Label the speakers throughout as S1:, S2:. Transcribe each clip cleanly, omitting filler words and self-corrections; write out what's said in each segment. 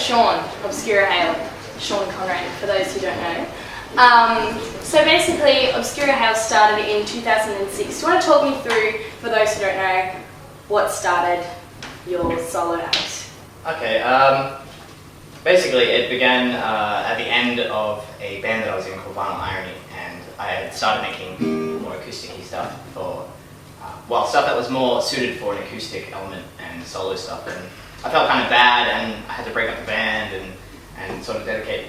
S1: Sean, Obscura Hail, Sean Conrad, for those who don't know. So basically, Obscura Hail started in 2006. Do you want to talk me through, for those who don't know, what started your solo act?
S2: Okay, basically it began at the end of a band that I was in called Vinyl Irony, and I had started making more acoustic-y stuff for, stuff that was more suited for an acoustic element and solo stuff, and I felt kind of bad and I had to break up the band and sort of dedicate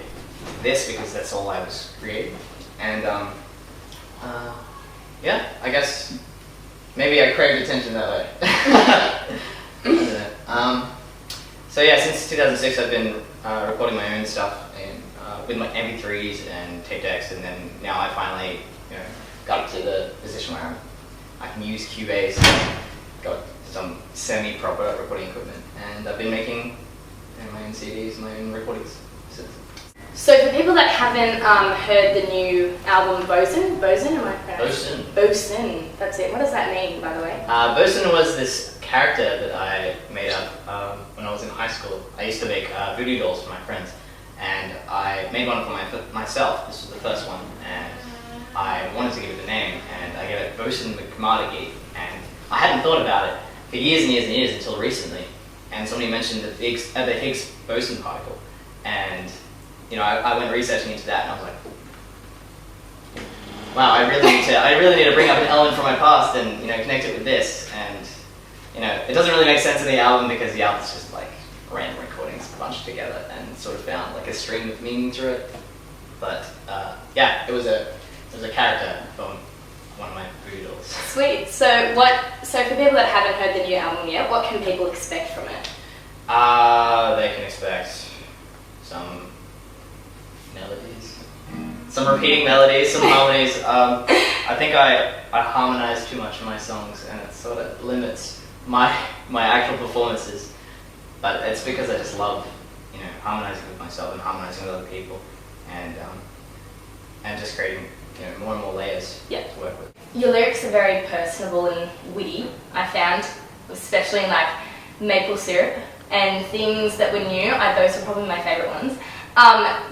S2: this because that's all I was creating. And yeah, I guess maybe I craved attention that way. I don't know. So yeah, since 2006 I've been recording my own stuff and, with my MP3s and tape decks, and then now I finally got up to the position where I can use Cubase and got some semi-proper recording equipment, and I've been making my own CDs, my own recordings since.
S1: So for people that haven't heard the new album Boson, am I pronouncing?
S2: Boson,
S1: that's it. What does that mean, by the way?
S2: Boson was this character that I made up when I was in high school. I used to make voodoo dolls for my friends, and I made one for myself. This was the first one, and I wanted to give it a name, and I gave it Boson McMardigate, and I hadn't thought about it for years and years and years until recently, and somebody mentioned the Higgs boson particle, and I went researching into that, and I was like, wow, I really need to bring up an element from my past and connect it with this, and it doesn't really make sense in the album because the album's just like random recordings bunched together and sort of found like a stream of meaning through it. But yeah, it was a character from one of my voodoo dolls.
S1: Sweet. So for people that haven't heard the new album yet, what can people expect from it?
S2: They can expect some melodies, some repeating melodies, some harmonies. I think I harmonize too much in my songs, and it sort of limits my actual performances. But it's because I just love harmonizing with myself and harmonizing with other people, and just creating more and more layers to work with.
S1: Your lyrics are very personable and witty, I found, especially in like maple syrup and things that were new. Those are probably my favourite ones.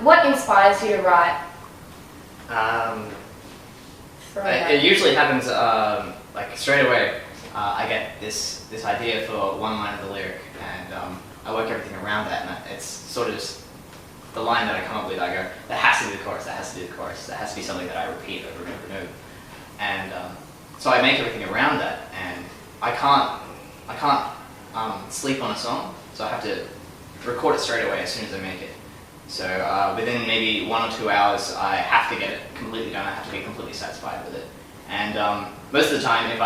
S1: What inspires you to write?
S2: It usually happens like straight away. I get this idea for one line of the lyric, and I work everything around that, and it's sort of just the line that I come up with. I go, that has to be the chorus, that has to be the chorus, that has to be something that I repeat over and over and over. And so I make everything around that, and I can't sleep on a song, so I have to record it straight away as soon as I make it. So within maybe 1 or 2 hours, I have to get it completely done. I have to be completely satisfied with it. And most of the time, if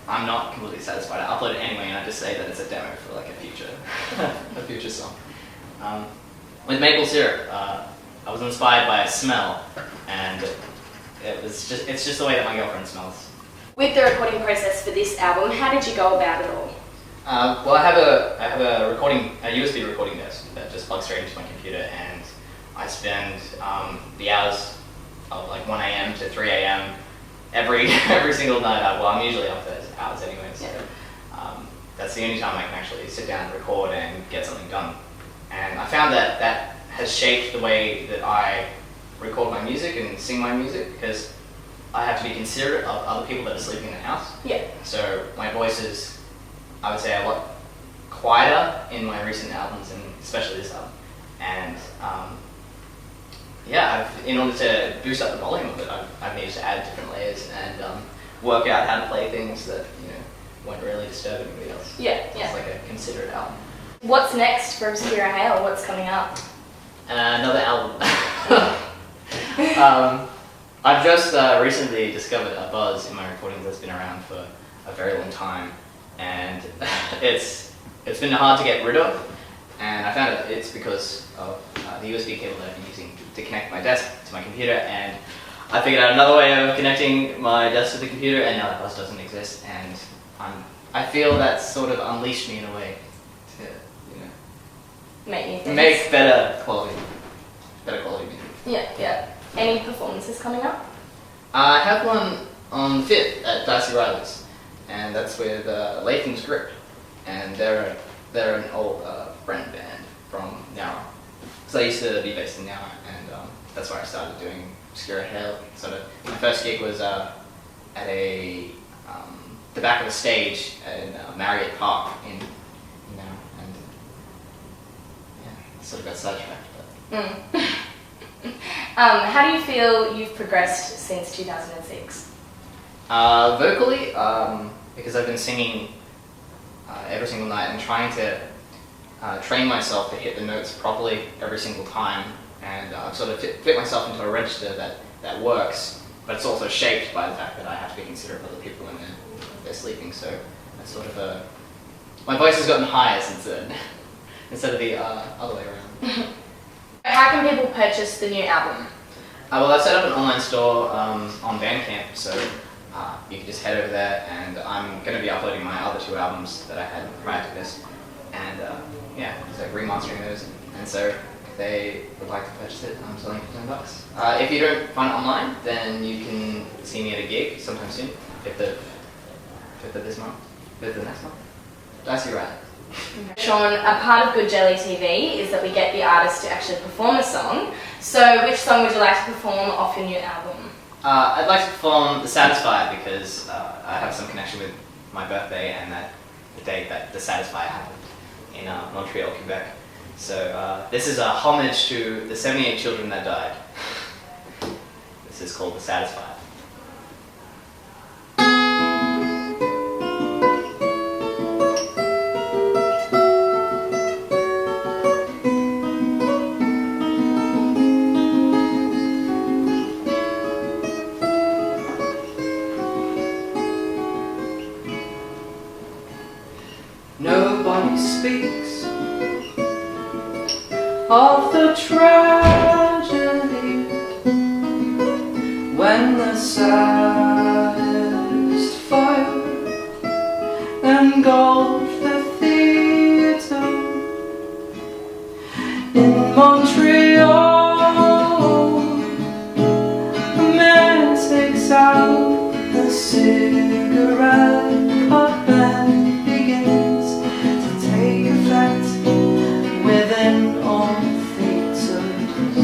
S2: I'm not completely satisfied, I upload it anyway, and I just say that it's a demo for like a future song. With maple syrup, I was inspired by a smell, and it's just the way that my girlfriend smells.
S1: With the recording process for this album, how did you go about it all?
S2: Well, I have a USB recording desk that just plugs straight into my computer, and I spend the hours of like 1 a.m. to 3 a.m. every single night. Well, I'm usually up those hours anyway, so that's the only time I can actually sit down and record and get something done. And I found that has shaped the way that I record my music and sing my music, because I have to be considerate of other people that are sleeping in the house. Yeah. So my voice is, I would say, a lot quieter in my recent albums, and especially this album. And in order to boost up the volume of it, I've managed to add different layers and work out how to play things that won't really disturb anybody else. Yeah. It's like a considerate album.
S1: What's next for Obscura Hail? What's coming up?
S2: Another album. I've just recently discovered a buzz in my recordings that's been around for a very long time, and it's been hard to get rid of, and I found it's because of the USB cable that I've been using to connect my desk to my computer, and I figured out another way of connecting my desk to the computer, and now that buzz doesn't exist, and I feel that's sort of unleashed me in a way to make better quality music.
S1: Yeah. Any performances coming up?
S2: I have one on the 5th at Dicey Riley's, and that's with Latham's Grip, and they're an old friend band from Nowra. because I used to be based in Dioni, and that's where I started doing Obscura Hail. Sort of, my first gig was at the back of a stage in Marriott Park in Dioni, and yeah, sort of got sidetracked. But.
S1: How do you feel you've progressed since 2006?
S2: Vocally, because I've been singing every single night and trying to train myself to hit the notes properly every single time, and I've sort of fit myself into a register that works, but it's also shaped by the fact that I have to be considerate of other people when they're sleeping, so that's sort of my voice has gotten higher since then, instead of the other way around.
S1: How can people purchase the new album?
S2: Well, I've set up an online store on Bandcamp, so you can just head over there, and I'm going to be uploading my other 2 albums that I had prior to this, and yeah, so remastering those, and so if they would like to purchase it, I'm selling it for $10. If you don't find it online, then you can see me at a gig sometime soon, 5th of this month, 5th of next month. Did I see right?
S1: Sean, a part of Good Jelly TV is that we get the artist to actually perform a song. So which song would you like to perform off your new album?
S2: I'd like to perform the Saddest Fire because I have some connection with my birthday and the date that the Saddest Fire happened in Montreal, Quebec. So this is a homage to the 78 children that died. This is called the Saddest Fire.
S3: Nobody speaks of the tragedy when the saddest fire engulfed the theatre in Montreal. A man takes out the cigarette cup and begins take effect within all theatres.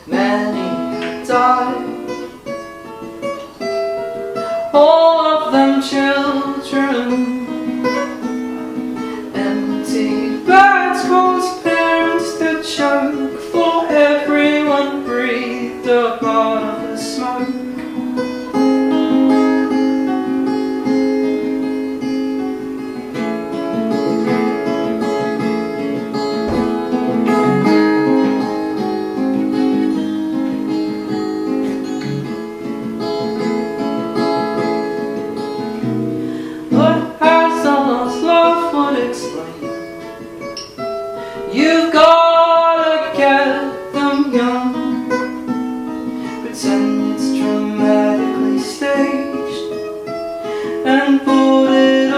S3: Many die, all of them children. Empty bags cause parents to choke, for everyone breathed a part of the smoke. You've gotta get them young, pretend it's dramatically staged, and put it